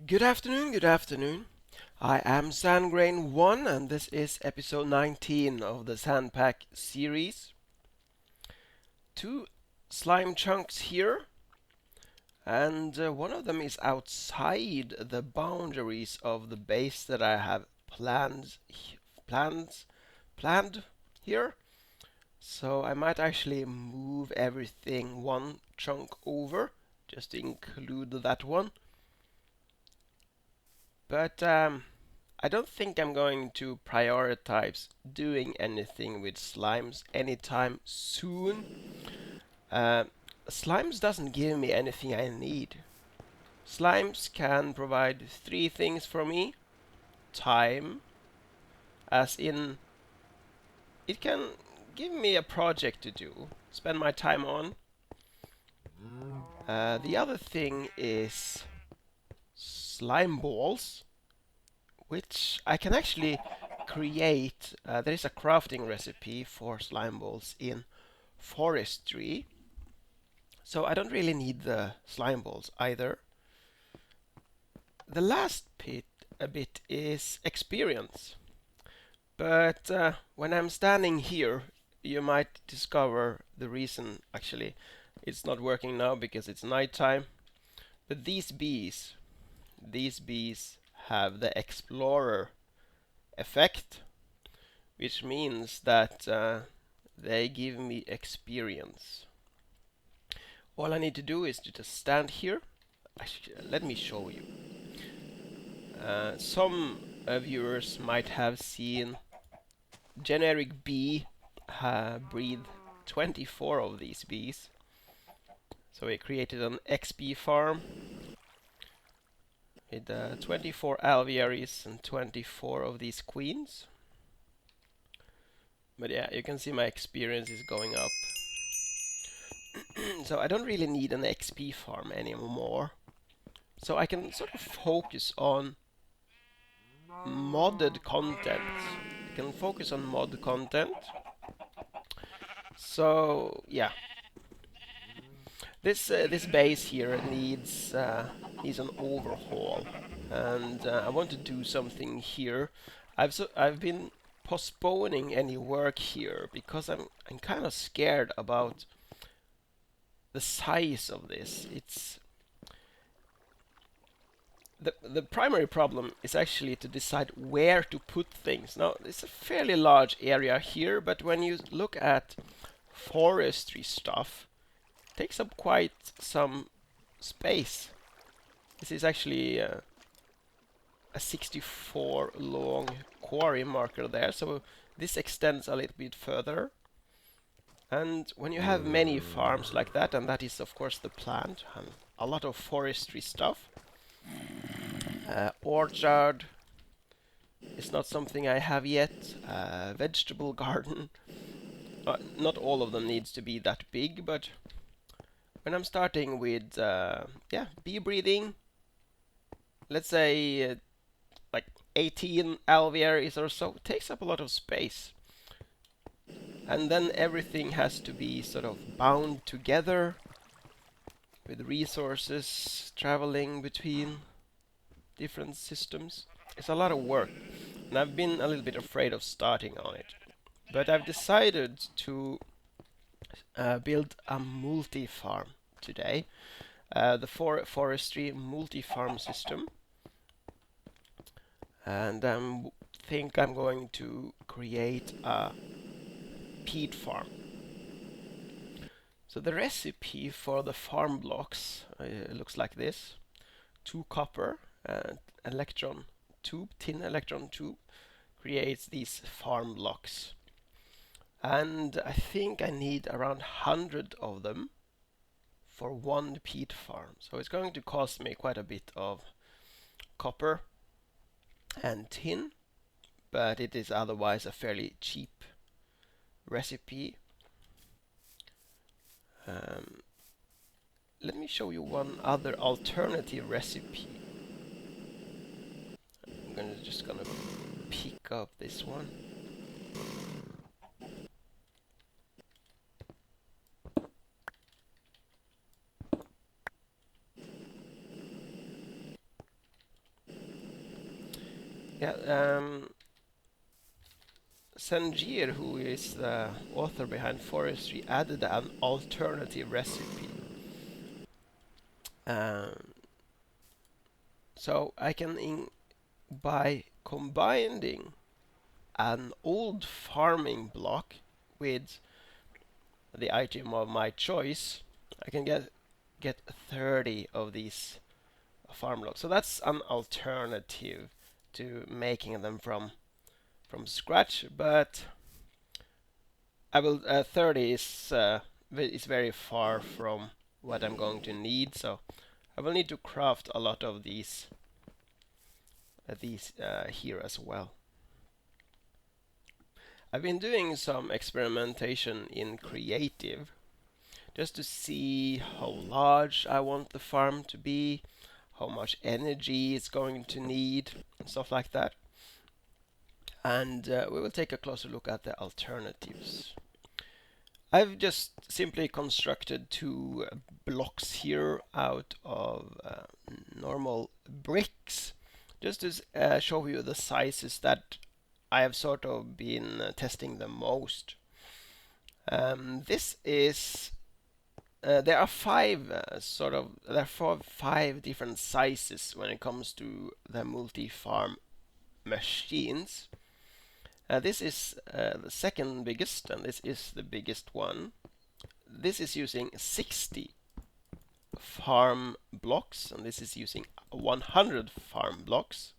Good afternoon, good afternoon. I am Sandgrain1 and this is episode 19 of the Sandpack series. Two slime chunks here, and one of them is outside the boundaries of the base that I have planned, planned here. So I might actually move everything one chunk over, just to include that one. But I don't think I'm going to prioritize doing anything with slimes anytime soon. Uh, Slimes doesn't give me anything I need. Slimes can provide three things for me. Time, as in it can give me a project to do, spend my time on. The other thing is slime balls, which I can actually create. There is a crafting recipe for slime balls in Forestry, so I don't really need the slime balls either. The last bit is experience, but when I'm standing here, you might discover the reason. Actually, it's not working now because it's nighttime. But these bees have the explorer effect, which means that they give me experience. All I need to do is to just stand here. Let me show you. Some viewers might have seen generic bee breed 24 of these bees. So we created an XP farm with 24 alvearies and 24 of these queens. But yeah, you can see my experience is going up. So I don't really need an XP farm anymore. So I can sort of focus on modded content. I can focus on mod content. So yeah, this base here needs an overhaul, and I want to do something here. I've been postponing any work here because I'm kind of scared about the size of this. It's the primary problem is actually to decide where to put things. Now, it's a fairly large area here, but when you look at forestry stuff, it takes up quite some space. This is actually a 64 long quarry marker there, so this extends a little bit further. And when you have many farms like that, and that is of course the plan, and a lot of forestry stuff, orchard is not something I have yet. Vegetable garden. Not all of them needs to be that big, but when I'm starting with bee breeding, let's say like 18 alvearies or so, it takes up a lot of space. And then everything has to be sort of bound together with resources traveling between different systems. It's a lot of work, and I've been a little bit afraid of starting on it. But I've decided to build a multi-farm today. The forestry multi-farm system. And I think I'm going to create a peat farm. So the recipe for the farm blocks looks like this. 2 copper, electron tube, tin electron tube, creates these farm blocks. And I think I need around 100 of them for one peat farm. So it's going to cost me quite a bit of copper and tin, but it is otherwise a fairly cheap recipe. Let me show you one other alternative recipe. I'm just gonna pick up this one. Yeah, Sanjir, who is the author behind Forestry, added an alternative recipe. Um, so I can, by combining an old farming block with the item of my choice, I can get 30 of these farm blocks. So that's an alternative to making them from scratch, but I will 30 is very far from what I'm going to need, so I will need to craft a lot of these here as well. I've been doing some experimentation in creative just to see how large I want the farm to be, how much energy it's going to need, and stuff like that. And we will take a closer look at the alternatives. I've just simply constructed two blocks here out of normal bricks, just to show you the sizes that I have sort of been testing the most. This is there are five different sizes when it comes to the multi-farm machines. This is the second biggest, and this is the biggest one. This is using 60 farm blocks, and this is using 100 farm blocks.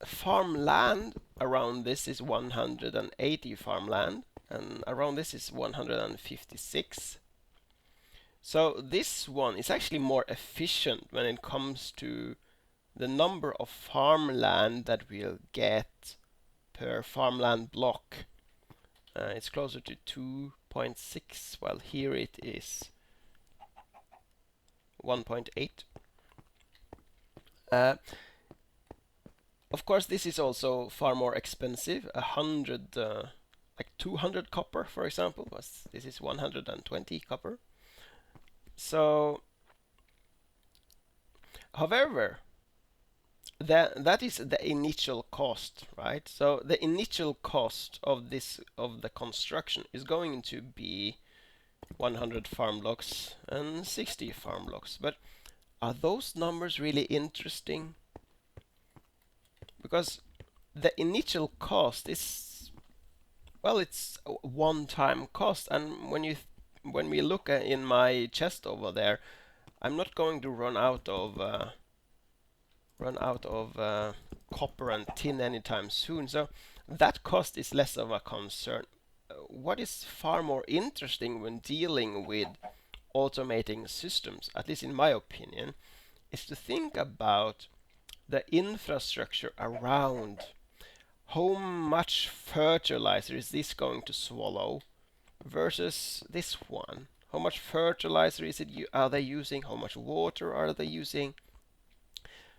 Farmland around this is 180 farmland, and around this is 156. So this one is actually more efficient when it comes to the number of farmland that we'll get per farmland block. It's closer to 2.6, while here it is 1.8. Of course, this is also far more expensive. 200 copper, for example. This is 120 copper. So, however, that is the initial cost, right? So the initial cost of the construction is going to be 100 farm blocks and 60 farm blocks. But are those numbers really interesting? Because the initial cost is, well, it's a one-time cost, and when we look in my chest over there, I'm not going to run out of copper and tin anytime soon. So that cost is less of a concern. What is far more interesting when dealing with automating systems, at least in my opinion, is to think about the infrastructure around. How much fertilizer is this going to swallow versus this one? How much fertilizer are they using? How much water are they using?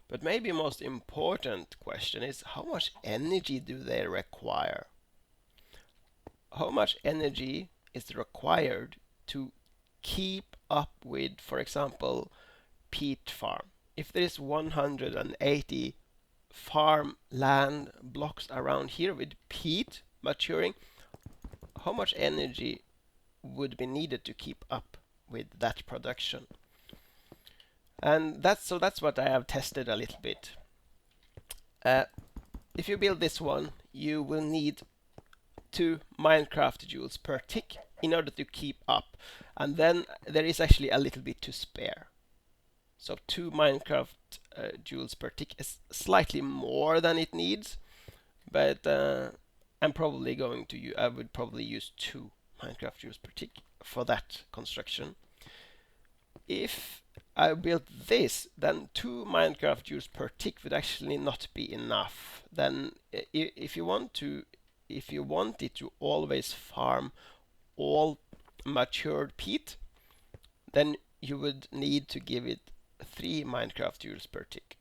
But maybe most important question is, how much energy do they require? How much energy is required to keep up with, for example, peat farm? If there is 180 farmland blocks around here with peat maturing, how much energy would be needed to keep up with that production? And that's what I have tested a little bit. If you build this one, you will need 2 Minecraft joules per tick in order to keep up, and then there is actually a little bit to spare. So 2 Minecraft joules per tick is slightly more than it needs, but I would probably use 2 Minecraft joules per tick for that construction. If I built this, then 2 Minecraft joules per tick would actually not be enough. Then if you wanted to always farm all matured peat, then you would need to give it 3 Minecraft joules per tick.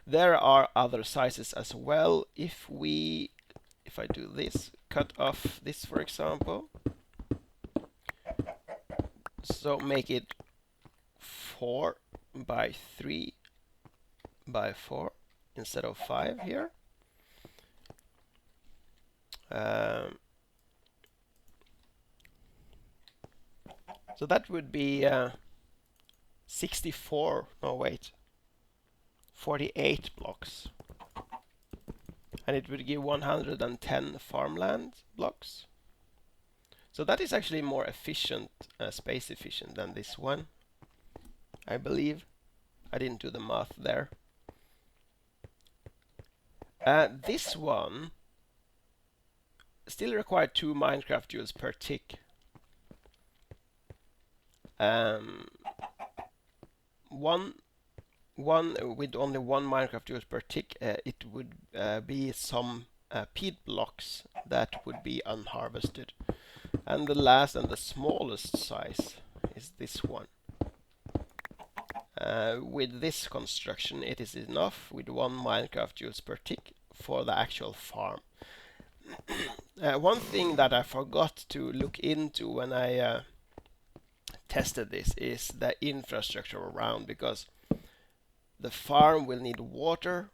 There are other sizes as well. If I do this, cut off this, for example, so make it 4 by 3 by 4 instead of 5 here. Um, so that would be 64, no wait, 48 blocks. And it would give 110 farmland blocks. So that is actually more efficient, space efficient than this one, I believe. I didn't do the math there. This one still required 2 Minecraft joules per tick. One with only 1 Minecraft joules per tick, it would be some peat blocks that would be unharvested. And the last and the smallest size is this one. With this construction, it is enough with 1 Minecraft joules per tick for the actual farm. One thing that I forgot to look into when I tested this is the infrastructure around, because the farm will need water,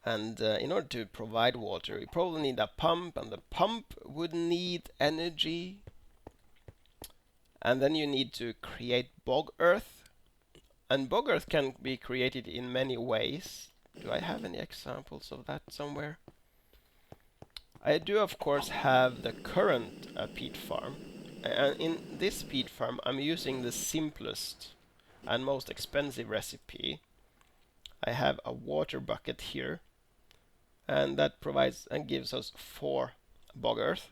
and in order to provide water you probably need a pump, and the pump would need energy, and then you need to create bog earth, and bog earth can be created in many ways. Do I have any examples of that somewhere? I do of course have the current peat farm, and in this peat farm I'm using the simplest and most expensive recipe. I have a water bucket here, and that provides and gives us 4 bog earth.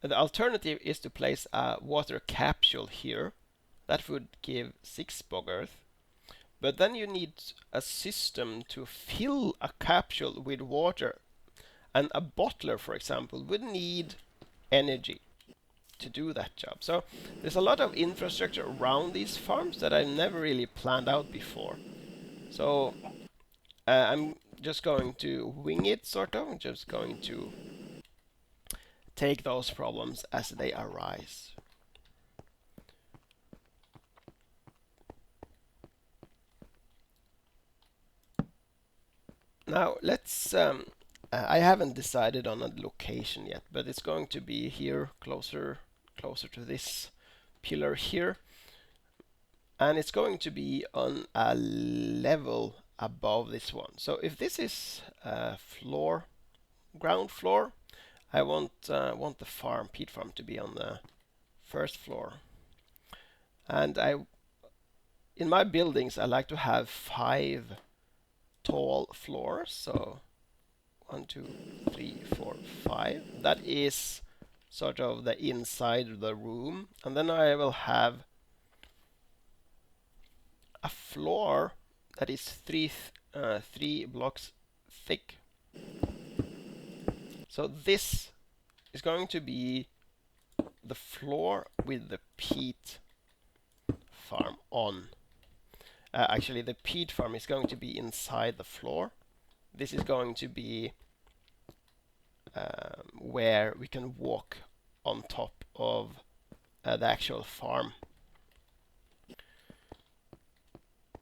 The alternative is to place a water capsule here. That would give 6 bog earth. But then you need a system to fill a capsule with water, and a bottler, for example, would need energy to do that job. So there's a lot of infrastructure around these farms that I've never really planned out before. So I'm just going to wing it, sort of. I'm just going to take those problems as they arise. Now let's I haven't decided on a location yet, but it's going to be here, closer to this pillar here, and it's going to be on a level above this one. So if this is ground floor, I want the peat farm to be on the first floor. And in my buildings I like to have 5 tall floors, so 1, 2, 3, 4, 5. That is sort of the inside of the room, and then I will have a floor that is 3 blocks thick. So this is going to be the floor with the peat farm on. Actually, the peat farm is going to be inside the floor. This is going to be where we can walk on top of the actual farm.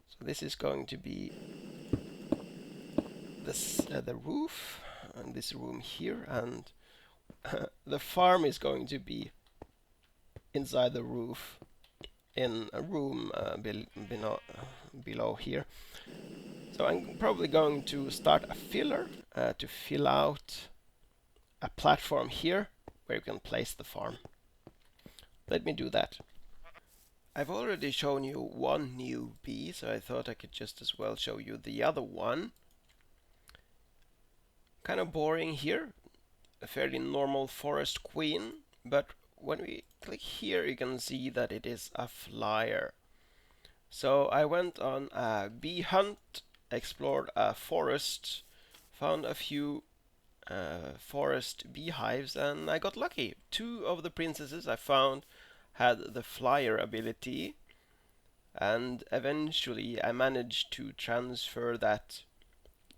So this is going to be the roof, and this room here, and the farm is going to be inside the roof in a room below here. So I'm probably going to start a filler to fill out a platform here where you can place the farm. Let me do that. I've already shown you one new bee, so I thought I could just as well show you the other one. Kind of boring here, a fairly normal forest queen, but when we click here you can see that it is a flyer. So I went on a bee hunt, explored a forest, found a few forest beehives, and I got lucky. 2 of the princesses I found had the flyer ability, and eventually I managed to transfer that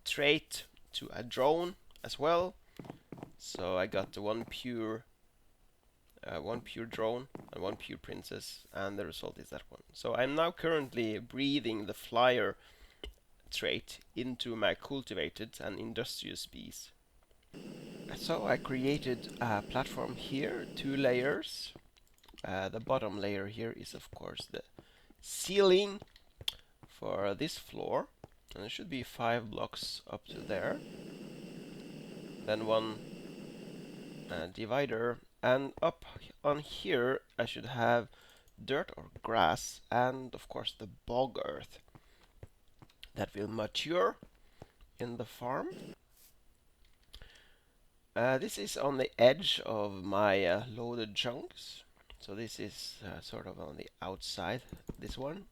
trait to a drone as well. So I got the one pure drone and 1 pure princess, and the result is that one. So I'm now currently breeding the flyer trait into my cultivated and industrious bees. So I created a platform here, 2 layers. The bottom layer here is of course the ceiling for this floor, and it should be 5 blocks up to there. Then one divider, and up on here I should have dirt or grass, and of course the bog earth that will mature in the farm. This is on the edge of my loaded chunks, so this is sort of on the outside, this one.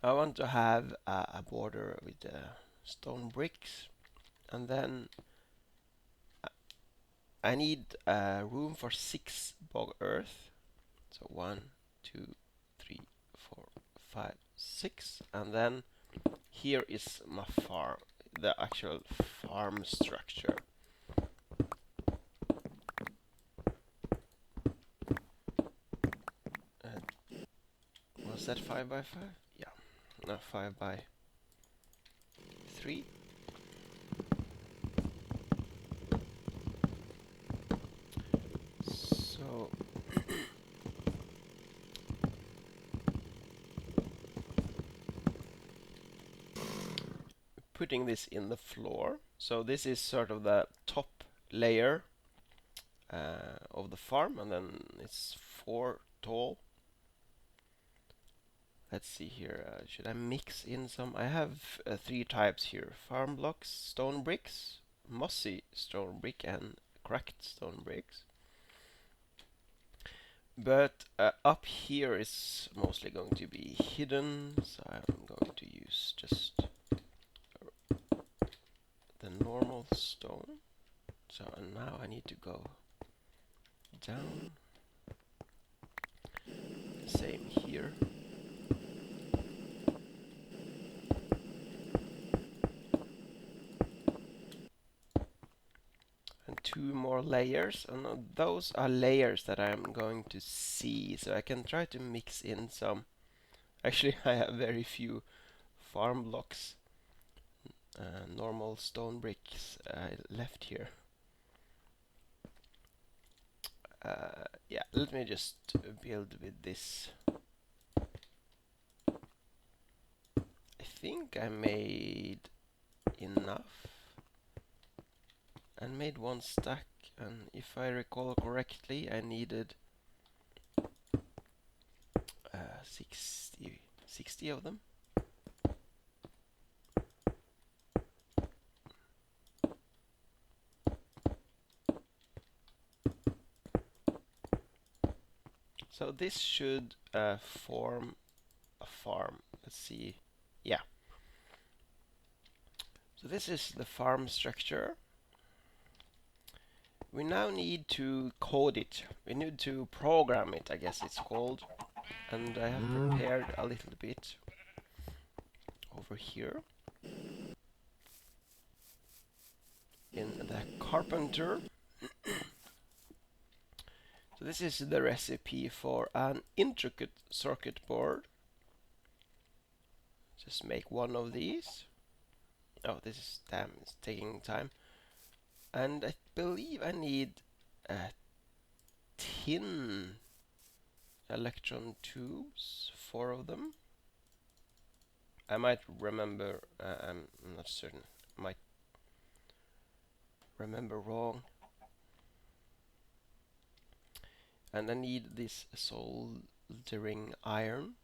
I want to have a border with stone bricks, and then I need room for 6 bog earth. So 1, 2, 3, 4, 5, 6, and then here is my farm, the actual farm structure. Was that 5 by 5? Yeah, no, 5 by 3. So putting this in the floor. So this is sort of the top layer of the farm, and then it's 4 tall. Let's see here. Should I mix in some? I have 3 types here: farm blocks, stone bricks, mossy stone brick, and cracked stone bricks. But up here is mostly going to be hidden, so I'm going to use just the normal stone. So now I need to go down. Same here. And 2 more layers, and those are layers that I'm going to see, so I can try to mix in some. Actually, I have very few farm blocks, normal stone bricks left here. Yeah, let me just build with this. I think I made enough and made 1 stack, and if I recall correctly I needed 60 of them. So this should form a farm. Let's see. Yeah. So this is the farm structure. We now need to code it. We need to program it, I guess it's called. And I have prepared a little bit over here in the carpenter. So this is the recipe for an intricate circuit board. Just make 1 of these. Oh, this is damn, it's taking time. And I believe I need 10 electron tubes, 4 of them. I might remember, I'm not certain, might remember wrong. And I need this soldering iron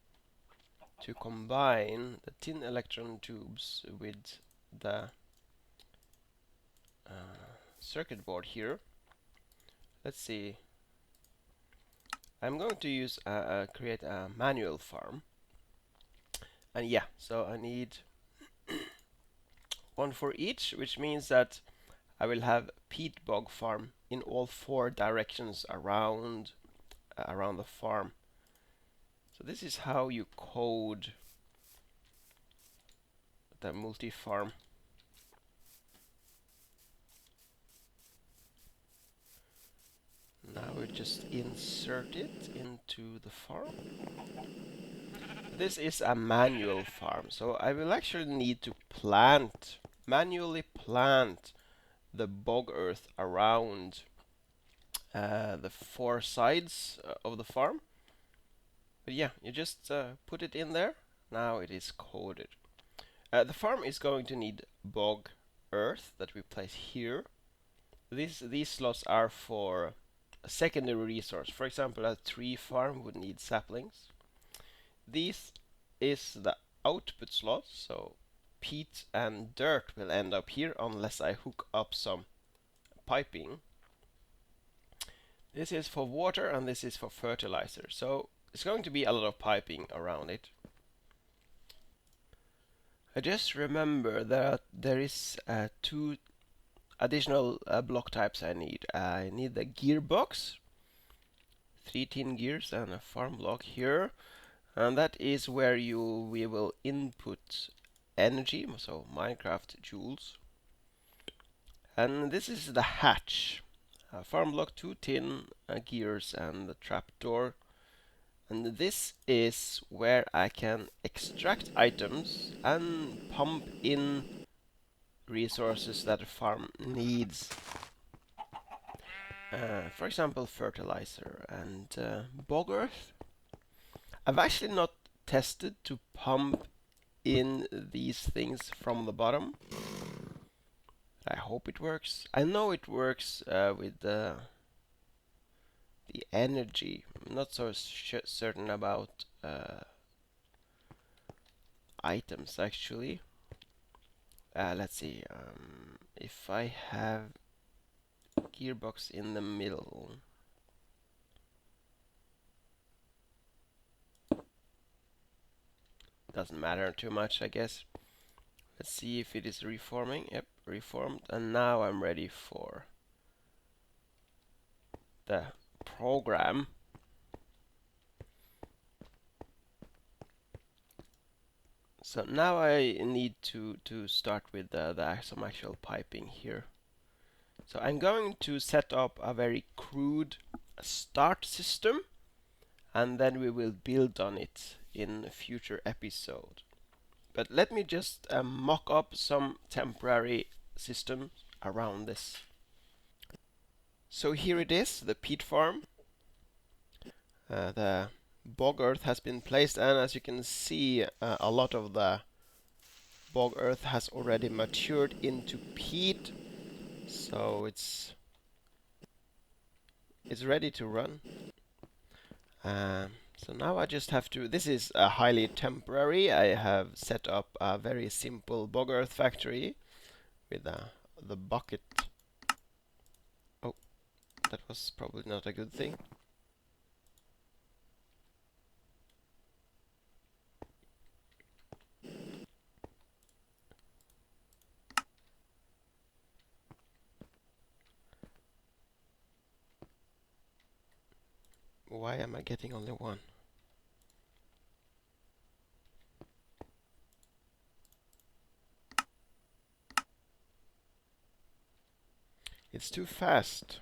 to combine the tin electron tubes with the circuit board here. Let's see. I'm going to use create a manual farm. And yeah, so I need 1 for each, which means that I will have peat bog farm in all 4 directions around the farm. So this is how you code the multi-farm. Now we just insert it into the farm. this is a manual farm, so I will actually need to manually plant the bog earth around the four sides of the farm. But yeah, you just put it in there. Now it is coded. The farm is going to need bog earth that we place here. These slots are for a secondary resource. For example, a tree farm would need saplings. This is the output slot, so peat and dirt will end up here unless I hook up some piping. This is for water and this is for fertilizer, so it's going to be a lot of piping around it. I just remember that there is two additional block types I need. I need the gearbox, 3 tin gears and a farm block here, and that is where we will input energy, so Minecraft joules. And this is the hatch, farm block, 2 tin gears and the trapdoor. And this is where I can extract items and pump in resources that a farm needs. For example, fertilizer and bog earth. I've actually not tested to pump in these things from the bottom. I hope it works. I know it works with the energy. I'm not so certain about items actually. Let's see. If I have gearbox in the middle. Doesn't matter too much, I guess. Let's see if it is reforming. Yep, reformed. And now I'm ready for the program. So now I need to start with some actual piping here. So I'm going to set up a very crude start system, and then we will build on it in a future episode. But let me just mock up some temporary systems around this. So here it is, the peat farm. The bog earth has been placed, and as you can see, a lot of the bog earth has already matured into peat, so it's ready to run. So now I just have to, this is highly temporary. I have set up a very simple bog earth factory with the bucket. Oh, that was probably not a good thing. Why am I getting only one? It's too fast.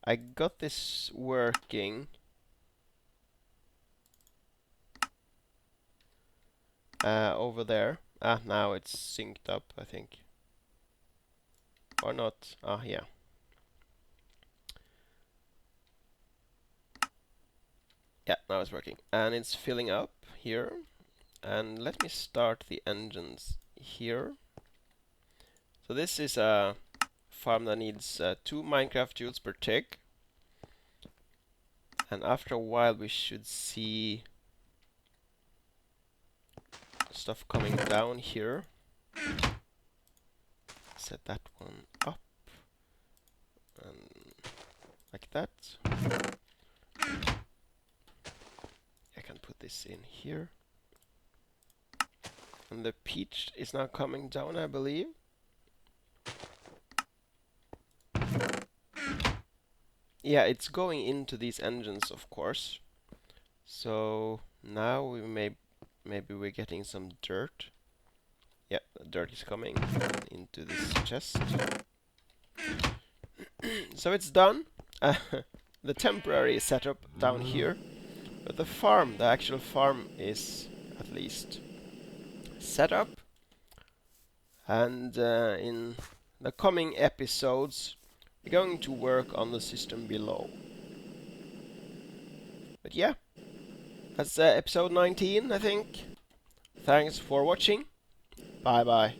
I got this working. Over there. Now it's synced up, I think. Or not. Yeah. Yeah, now it's working. And it's filling up here. And let me start the engines here. So this is a farm that needs 2 Minecraft joules per tick. And after a while we should see stuff coming down here. Set that one up. And like that. I can put this in here. And the peach is now coming down, I believe. Yeah, it's going into these engines, of course. So now we maybe we're getting some dirt. Yeah, the dirt is coming into this chest. So it's done. The temporary setup down here But the farm, the actual farm, is at least set up. And in the coming episodes, we're going to work on the system below. But yeah, that's episode 19, I think. Thanks for watching. Bye bye.